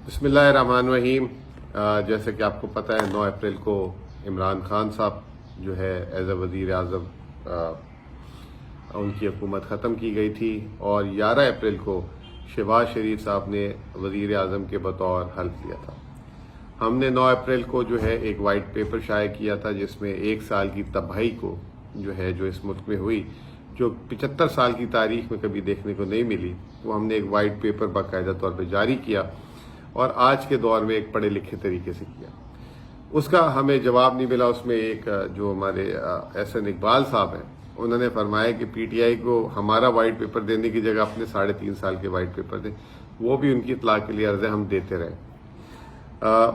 بسم اللہ الرحمن الرحیم۔ جیسے کہ آپ کو پتہ ہے 9 اپریل کو عمران خان صاحب جو ہے ایز اے وزیر اعظم ان کی حکومت ختم کی گئی تھی، اور 11 اپریل کو شہباز شریف صاحب نے وزیر اعظم کے بطور حلف لیا تھا۔ ہم نے 9 اپریل کو جو ہے ایک وائٹ پیپر شائع کیا تھا جس میں 1 سال کی تباہی کو جو اس ملک میں ہوئی، جو 75 سال کی تاریخ میں کبھی دیکھنے کو نہیں ملی، وہ ہم نے ایک وائٹ پیپر باقاعدہ طور پہ جاری کیا اور آج کے دور میں ایک پڑھے لکھے طریقے سے کیا۔ اس کا ہمیں جواب نہیں ملا۔ اس میں ایک جو ہمارے احسن اقبال صاحب ہیں، انہوں نے فرمایا کہ پی ٹی آئی کو ہمارا وائٹ پیپر دینے کی جگہ اپنے 3.5 سال کے وائٹ پیپر دیں، وہ بھی ان کی اطلاع کے لیے عرض ہے، ہم دیتے رہے۔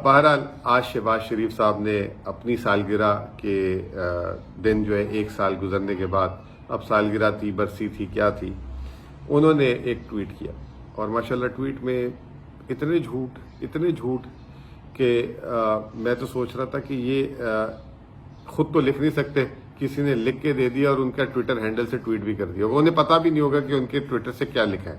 بہرحال آج شہباز شریف صاحب نے اپنی سالگرہ کے دن 1 سال گزرنے کے بعد، اب سالگرہ تھی، برسی تھی، کیا تھی، انہوں نے ایک ٹویٹ کیا، اور ماشاءاللہ ٹویٹ میں اتنے جھوٹ کہ میں تو سوچ رہا تھا کہ یہ خود تو لکھ نہیں سکتے، کسی نے لکھ کے دے دیا اور ان کا ٹویٹر ہینڈل سے ٹویٹ بھی کر دیا، انہیں پتا بھی نہیں ہوگا کہ ان کے ٹویٹر سے کیا لکھا ہے۔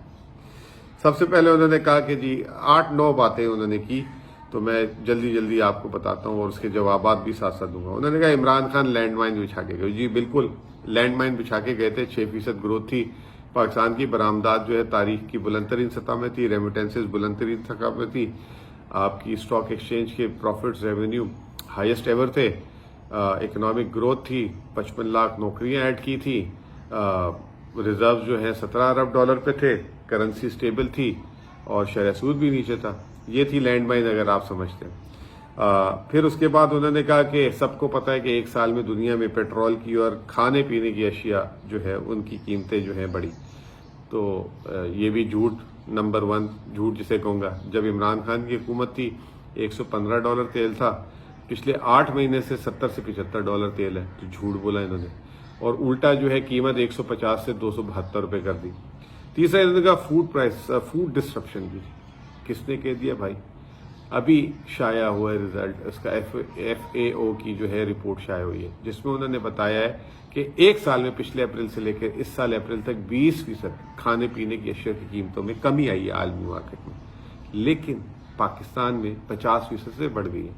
سب سے پہلے انہوں نے کہا کہ 8-9 باتیں انہوں نے کی، تو میں جلدی آپ کو بتاتا ہوں اور اس کے جوابات بھی ساتھ ساتھ دوں گا۔ انہوں نے کہا عمران خان لینڈ مائن بچھا کے گئے۔ بالکل لینڈ مائن بچھا کے گئے تھے۔ 6% گروتھ تھی، پاکستان کی برآمدات تاریخ کی بلند ترین سطح میں تھی، ریمیٹنسز بلند ترین سطح میں تھی، آپ کی اسٹاک ایکسچینج کے پروفٹس ریونیو ہائیسٹ ایور تھے، اکنامک گروتھ تھی، 55 لاکھ نوکریاں ایڈ کی تھی، ریزرو 17 ارب ڈالر پہ تھے، کرنسی سٹیبل تھی اور شرح سود بھی نیچے تھا۔ یہ تھی لینڈ مائن اگر آپ سمجھتے ہیں۔ پھر اس کے بعد انہوں نے کہا کہ سب کو پتہ ہے کہ 1 سال میں دنیا میں پیٹرول کی اور کھانے پینے کی اشیاء ان کی قیمتیں بڑھی، تو یہ بھی جھوٹ نمبر 1 جھوٹ جسے کہوں گا۔ جب عمران خان کی حکومت تھی $115 تیل تھا، پچھلے 8 مہینے سے $70 سے $75 تیل ہے، تو جھوٹ بولا انہوں نے، اور الٹا قیمت 150 سے $272 کر دی۔ تیسرا انہوں نے کہا فوڈ ڈسرپشن کی، کس نے کہہ دیا بھائی؟ ابھی شائع ہوا ہے رزلٹ، اس کا FAO کی رپورٹ شائع ہوئی ہے، جس میں انہوں نے بتایا ہے کہ 1 سال میں پچھلے اپریل سے لے کے اس سال اپریل تک 20% کھانے پینے کی اشیاء کی قیمتوں میں کمی آئی ہے عالمی مارکیٹ میں، لیکن پاکستان میں 50% سے بڑھ گئی ہے۔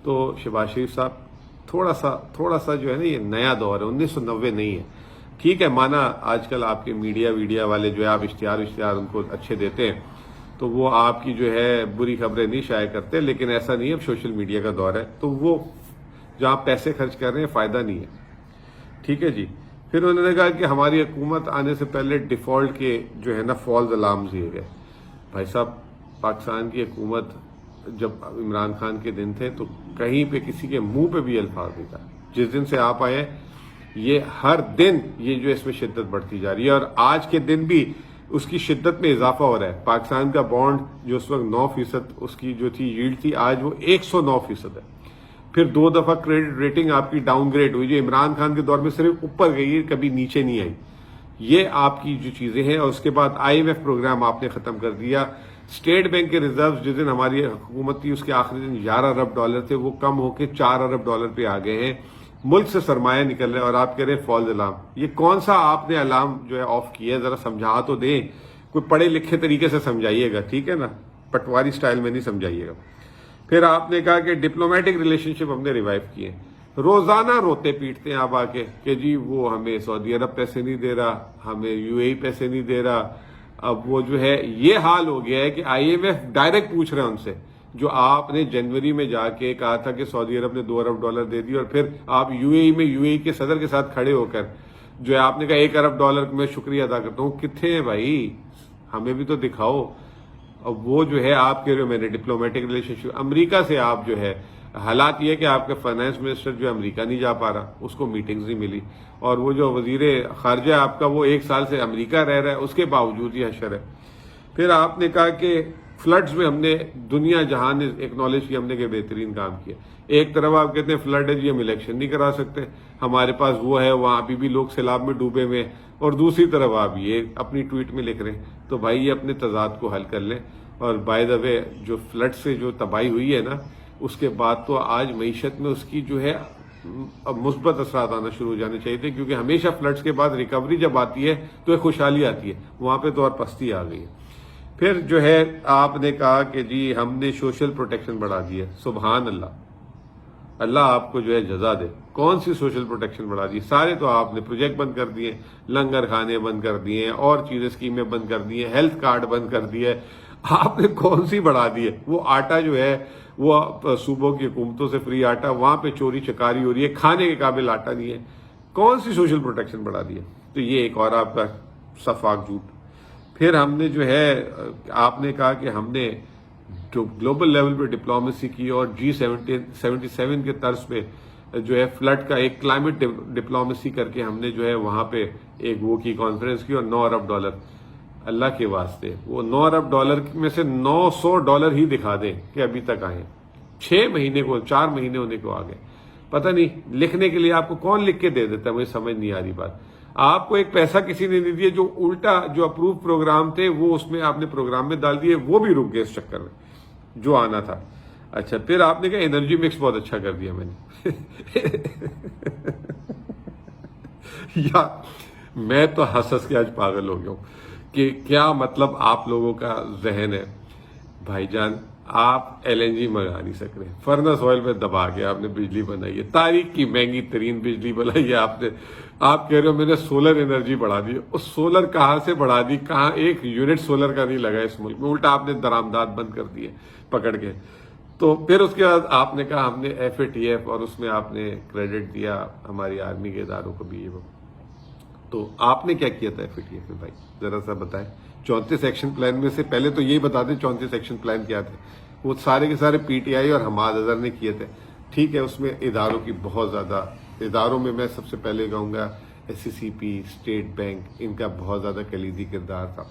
تو شہباز شریف صاحب تھوڑا سا یہ نیا دور ہے، 1990 نہیں ہے۔ ٹھیک ہے، مانا آج کل آپ کے میڈیا والے آپ اشتہار ان کو اچھے دیتے ہیں، تو وہ آپ کی بری خبریں نہیں شائع کرتے، لیکن ایسا نہیں ہے، اب سوشل میڈیا کا دور ہے، تو وہ جہاں پیسے خرچ کر رہے ہیں فائدہ نہیں ہے۔ ٹھیک ہے جی۔ پھر انہوں نے کہا کہ ہماری حکومت آنے سے پہلے ڈیفالٹ کے فالز الارمز دیے گئے۔ بھائی صاحب، پاکستان کی حکومت جب عمران خان کے دن تھے تو کہیں پہ کسی کے منہ پہ بھی الفاظ نہیں تھا۔ جس دن سے آپ آئے یہ ہر دن اس میں شدت بڑھتی جا رہی ہے، اور آج کے دن بھی اس کی شدت میں اضافہ ہو رہا ہے۔ پاکستان کا بانڈ اس وقت 9% اس کی تھی ییلڈ تھی، آج وہ 109% ہے۔ پھر 2 دفعہ کریڈٹ ریٹنگ آپ کی ڈاؤن گریڈ ہوئی، جو عمران خان کے دور میں صرف اوپر گئی ہے، کبھی نیچے نہیں آئی۔ یہ آپ کی چیزیں ہیں، اور اس کے بعد IMF پروگرام آپ نے ختم کر دیا۔ اسٹیٹ بینک کے ریزروز جس دن ہماری حکومت تھی اس کے آخری دن $11 ارب تھے، وہ کم ہو کے $4 ارب پہ آ گئے ہیں۔ ملک سے سرمایہ نکل رہے ہیں، اور آپ کہہ رہے ہیں فالز الارم۔ یہ کون سا آپ نے الارم آف کیا ہے؟ ذرا سمجھا تو دیں، کوئی پڑھے لکھے طریقے سے سمجھائیے گا، ٹھیک ہے نا، پٹواری سٹائل میں نہیں سمجھائیے گا۔ پھر آپ نے کہا کہ ڈپلومیٹک ریلیشن شپ ہم نے ریوائیو کیے۔ روزانہ روتے پیٹتے ہیں آپ آ کے کہ وہ ہمیں سعودی عرب پیسے نہیں دے رہا، ہمیں UAE پیسے نہیں دے رہا۔ اب وہ یہ حال ہو گیا ہے کہ IMF ڈائریکٹ پوچھ رہے ہیں ان سے، جو آپ نے جنوری میں جا کے کہا تھا کہ سعودی عرب نے $2 ارب دے دی، اور پھر آپ UAE میں UAE کے صدر کے ساتھ کھڑے ہو کر آپ نے کہا $1 ارب میں شکریہ ادا کرتا ہوں۔ کتنے ہیں بھائی؟ ہمیں بھی تو دکھاؤ۔ اب وہ آپ کہہ رہے ہو میں نے ڈپلومیٹک ریلیشن شپ، امریکہ سے آپ حالات یہ کہ آپ کا فائنانس منسٹر امریکہ نہیں جا پا رہا، اس کو میٹنگز نہیں ملی، اور وہ وزیر خارجہ آپ کا وہ 1 سال سے امریکہ رہ رہا ہے، اس کے باوجود یہ حشر ہے۔ پھر آپ نے کہا کہ فلڈز میں ہم نے دنیا جہان نے ایکنالج کیا، ہم نے کہ بہترین کام کیا۔ ایک طرف آپ کہتے ہیں فلڈ ہے جی، ہم الیکشن نہیں کرا سکتے، ہمارے پاس وہ ہے، وہاں ابھی بھی لوگ سیلاب میں ڈوبے ہوئے، اور دوسری طرف آپ یہ اپنی ٹویٹ میں لکھ رہے ہیں۔ تو بھائی یہ اپنے تضاد کو حل کر لیں۔ اور بائی دا وے فلڈ سے تباہی ہوئی ہے نا، اس کے بعد تو آج معیشت میں اس کی اب مثبت اثرات آنا شروع ہو جانے چاہیے تھے، کیونکہ ہمیشہ فلڈز کے بعد ریکوری جب آتی ہے تو ایک خوشحالی آتی ہے، وہاں پہ تو اور پستی آ گئی ہے۔ پھر جو ہے آپ نے کہا کہ جی ہم نے سوشل پروٹیکشن بڑھا دی ہے. سبحان اللہ، اللہ آپ کو جو ہے جزا دے. کون سی سوشل پروٹیکشن بڑھا دی؟ سارے تو آپ نے پروجیکٹ بند کر دیے، لنگر خانے بند کر دیے، اور چیزیں اسکیمیں بند کر دی ہیں، ہیلتھ کارڈ بند کر دیے. آپ نے کون سی بڑھا دی ہے؟ وہ آٹا جو ہے وہ صوبوں کی حکومتوں سے فری آٹا، وہاں پہ چوری چکاری ہو رہی ہے، کھانے کے قابل آٹا نہیں ہے. کون سی سوشل پروٹیکشن بڑھا دی ہے؟ تو یہ ایک اور آپ کا صفاق جھوٹ. پھر ہم نے جو ہے آپ نے کہا کہ ہم نے جو گلوبل لیول پہ ڈپلومیسی کی اور G77 کے طرز پہ جو ہے فلڈ کا ایک کلائمیٹ ڈپلومیسی کر کے ہم نے جو ہے وہاں پہ ایک وہ کی کانفرنس کی اور $9 ارب. اللہ کے واسطے وہ $9 ارب میں سے $900 ہی دکھا دیں کہ ابھی تک آئے. 4 مہینے ہونے کو آ گئے. پتہ نہیں لکھنے کے لیے آپ کو کون لکھ کے دے دیتا ہے، مجھے سمجھ نہیں آ رہی بات. آپ کو ایک پیسہ کسی نے نہیں دیا، جو الٹا جو اپروو پروگرام تھے وہ اس میں آپ نے پروگرام میں ڈال دیے، وہ بھی رک گئے اس چکر میں جو آنا تھا. اچھا پھر آپ نے کہا انرجی مکس بہت اچھا کر دیا میں نے. یا میں تو ہنس کے آج پاگل ہو گیا ہوں کہ کیا مطلب آپ لوگوں کا ذہن ہے. بھائی جان آپ LNG منگا نہیں سک رہے، فرنس آئل میں دبا کے آپ نے بجلی بنائی ہے، تاریخ کی مہنگی ترین بجلی بنائی ہے آپ نے. آپ کہہ رہے ہو میں نے سولر انرجی بڑھا دی. اس سولر کہاں سے بڑھا دی؟ کہاں ایک یونٹ سولر کا نہیں لگا اس ملک میں، الٹا آپ نے درآمدات بند کر دیے پکڑ کے. تو پھر اس کے بعد آپ نے کہا ہم نے FATF اور اس میں آپ نے کریڈٹ دیا ہماری آرمی کے اداروں کو بھی. وہ تو آپ نے کیا کیا تھا FATF میں بھائی ذرا سا بتائیں. 34 ایکشن پلان میں سے پہلے تو یہی بتا دیں 34 ایکشن پلان کیا تھے. وہ سارے کے سارے PTI اور حماد اظہر نے کیے تھے. ٹھیک ہے، اس میں اداروں کی بہت زیادہ، اداروں میں سب سے پہلے کہوں گا SCCP، اسٹیٹ بینک، ان کا بہت زیادہ کلیدی کردار تھا.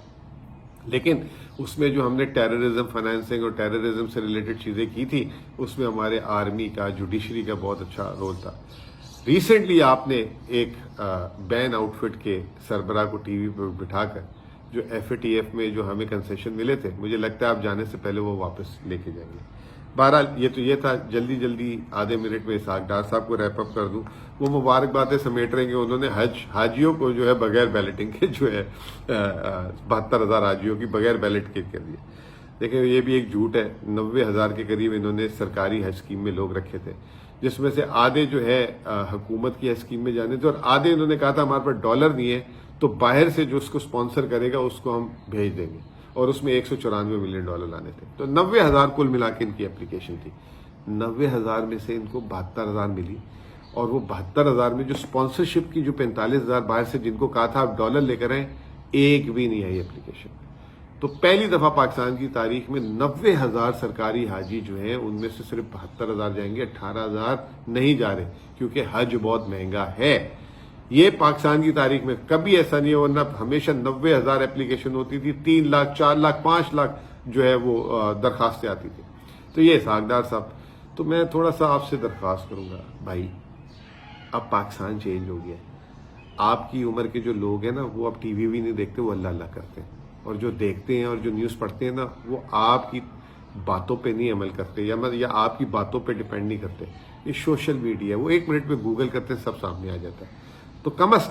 لیکن اس میں جو ہم نے ٹیررزم فائنینسنگ اور ٹیررزم سے ریلیٹڈ چیزیں کی تھی، اس میں ہمارے آرمی کا، جوڈیشری کا بہت اچھا رول تھا. ریسنٹلی آپ نے ایک بین آؤٹ فٹ کے سربراہ کو ٹی وی پہ بٹھا کر جو FATF میں جو ہمیں کنسیشن ملے تھے، مجھے لگتا ہے آپ جانے سے پہلے وہ واپس لے کے جائیں گے. بہرحال یہ تھا. جلدی آدھے منٹ میں اسحاق ڈار صاحب کو ریپ اپ کر دوں. وہ مبارک باتیں سمیٹ رہے ہیں کہ انہوں نے حاجیوں کو جو ہے بغیر بیلٹنگ کے جو ہے 72,000 حاجیوں کی بغیر بیلٹ کے کر دیا. دیکھیں یہ بھی ایک جھوٹ ہے. 90,000 کے قریب انہوں نے سرکاری حج اسکیم میں لوگ رکھے تھے، جس میں سے آدھے جو ہے حکومت کی حج اسکیم میں جانے تھے، اور آدھے انہوں نے کہا تھا ہمارے پاس ڈالر نہیں ہے تو باہر سے جو اس کو اسپانسر کرے گا اس کو ہم بھیج دیں گے، اور اس میں $194 ملین لانے تھے. تو 90,000 کل ملا کے ان کی اپلیکیشن تھی. 90,000 میں سے ان کو 72,000 ملی، اور وہ 72,000 میں جو اسپانسرشپ کی جو 45,000 باہر سے جن کو کہا تھا آپ ڈالر لے کر آئیں، ایک بھی نہیں آئی اپلیکیشن. تو پہلی دفعہ پاکستان کی تاریخ میں 90,000 سرکاری حاجی جو ہیں ان میں سے صرف 72,000 جائیں گے، 18,000 نہیں جا رہے کیونکہ حج بہت مہنگا ہے. یہ پاکستان کی تاریخ میں کبھی ایسا نہیں ہے، ورنہ ہمیشہ 90,000 اپلیکیشن ہوتی تھی، 3 لاکھ 4 لاکھ 5 لاکھ جو ہے وہ درخواستیں آتی تھی. تو یہ اسحاق ڈار صاحب، تو میں تھوڑا سا آپ سے درخواست کروں گا بھائی، اب پاکستان چینج ہو گیا ہے. آپ کی عمر کے جو لوگ ہیں نا، وہ اب ٹی وی بھی نہیں دیکھتے، وہ اللہ اللہ کرتے ہیں، اور جو دیکھتے ہیں اور جو نیوز پڑھتے ہیں نا، وہ آپ کی باتوں پہ نہیں عمل کرتے یا آپ کی باتوں پہ ڈیپینڈ نہیں کرتے. یہ سوشل میڈیا ہے، وہ 1 منٹ میں گوگل کرتے ہیں، سب سامنے آ جاتا ہے. تو کم از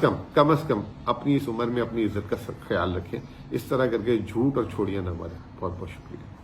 کم اپنی اس عمر میں اپنی عزت کا خیال رکھیں. اس طرح کر کے جھوٹ اور چھوڑیاں نہ ماریں. بہت بہت شکریہ.